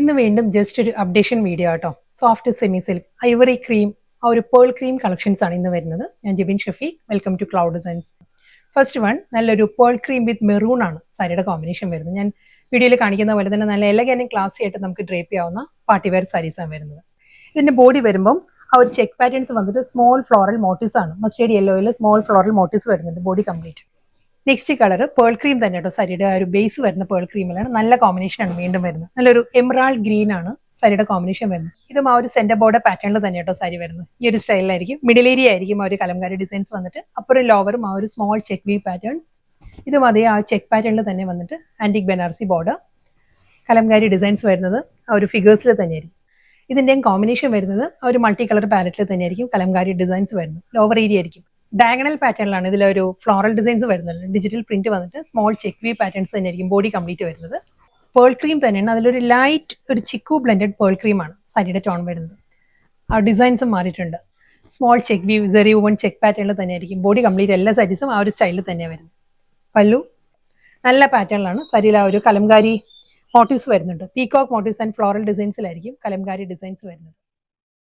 ഇന്ന് വീണ്ടും ജസ്റ്റ് ഒരു അപ്ഡേഷൻ വീഡിയോ ആട്ടോ. Soft semi silk ivory cream ആ ഒരു പേൾ ക്രീം കളക്ഷൻസ് ആണ് ഇന്ന് വരുന്നത്. ഞാൻ Jibin Shafeeq, welcome to cloud designs. First one നല്ലൊരു പേൾ ക്രീം വിത്ത് മെറൂൺ ആണ് സാരിയുടെ കോമ്പിനേഷൻ വരുന്നത്. ഞാൻ വീഡിയോയിൽ കാണിക്കുന്ന പോലെ തന്നെ നല്ല എലഗന്റ് ക്ലാസി ആയിട്ട് നമുക്ക് ഡ്രേപ്പ് ചെയ്യാവുന്ന പാർട്ടി വെയർ സാരീസ് ആണ് വരുന്നത്. ഇതിന്റെ ബോഡി വരുമ്പം ആ ഒരു ചെക്ക് പാറ്റേൺസ് വന്നിട്ട് സ്മോൾ ഫ്ലോറൽ മോട്ടീവ്സ് ആണ്. മസ്റ്റേർഡ് യെല്ലോയിൽ സ്മോൾ ഫ്ലോറൽ മോട്ടീവ്സ് വരുന്നുണ്ട് body complete. Next colour pearl cream തന്നെ കേട്ടോ. സാരിയുടെ ഒരു ബേസ് വരുന്ന പേൾ ക്രീമിലാണ്. നല്ല കോമ്പിനേഷൻ ആണ് വീണ്ടും വരുന്നത്. നല്ലൊരു എമറാൾഡ് ഗ്രീൻ ആണ് സാരിയുടെ കോമ്പിനേഷൻ വരുന്നത്. ഇതും ആ ഒരു സെന്റർ ബോർഡർ പാറ്റേണിൽ തന്നെ കേട്ടോ സാരി വരുന്നത്. ഈ ഒരു സ്റ്റൈലിലായിരിക്കും. മിഡിൽ ഏരിയ ആയിരിക്കും ആ ഒരു കലംകാരി ഡിസൈൻസ് വന്നിട്ട്. അപ്പുറം ലോവറും ആ ഒരു സ്മോൾ ചെക്ക് വി പാറ്റേൺസ്. ഇതും അതേ ആ ചെക്ക് പാറ്റേണിൽ തന്നെ വന്നിട്ട് antique Banarasi border. Kalamkari designs വരുന്നത് ആ ഒരു ഫിഗേഴ്സിൽ തന്നെയായിരിക്കും. ഇതിന്റെയും കോമ്പിനേഷൻ വരുന്നത് ആ ഒരു മൾട്ടി കളർ പാലറ്റിൽ തന്നെയായിരിക്കും കലംകാരി ഡിസൈൻസ് വരുന്നത്. ലോവർ ഏരിയ ആയിരിക്കും. ഡയഗണൽ പാറ്റേണിലാണ് ഇതിലൊരു ഫ്ലോറൽ ഡിസൈൻസ് വരുന്നത്. ഡിജിറ്റൽ പ്രിന്റ് വന്നിട്ട് സ്മോൾ ചെക്ക് വി പാറ്റേൺസ് തന്നെയായിരിക്കും ബോഡി കംപ്ലീറ്റ് വരുന്നത്. പേൾ ക്രീം തന്നെയാണ്. അതിലൊരു ലൈറ്റ് ഒരു ചിക്കു ബ്ലെൻഡഡ് പേൾ ക്രീമാണ് സാരിയുടെ ടോൺ വരുന്നത്. ആ ഡിസൈൻസും മാറിയിട്ടുണ്ട്. സ്മോൾ ചെക്ക് വി സെറി വൺ ചെക്ക് പാറ്റേണിൽ തന്നെയായിരിക്കും ബോഡി കംപ്ലീറ്റ്. എല്ലാ സാരീസും ആ ഒരു സ്റ്റൈലിൽ തന്നെയാണ് വരുന്നത്. പല്ലു നല്ല പാറ്റേണിലാണ് സാരിയിൽ ആ ഒരു കലംകാരി മോട്ടീവ്സ് വരുന്നുണ്ട്. പീകോക്ക് മോട്ടീവ്സ് ആൻഡ് ഫ്ലോറൽ ഡിസൈൻസിലായിരിക്കും കലംകാരി ഡിസൈൻസ് വരുന്നത്.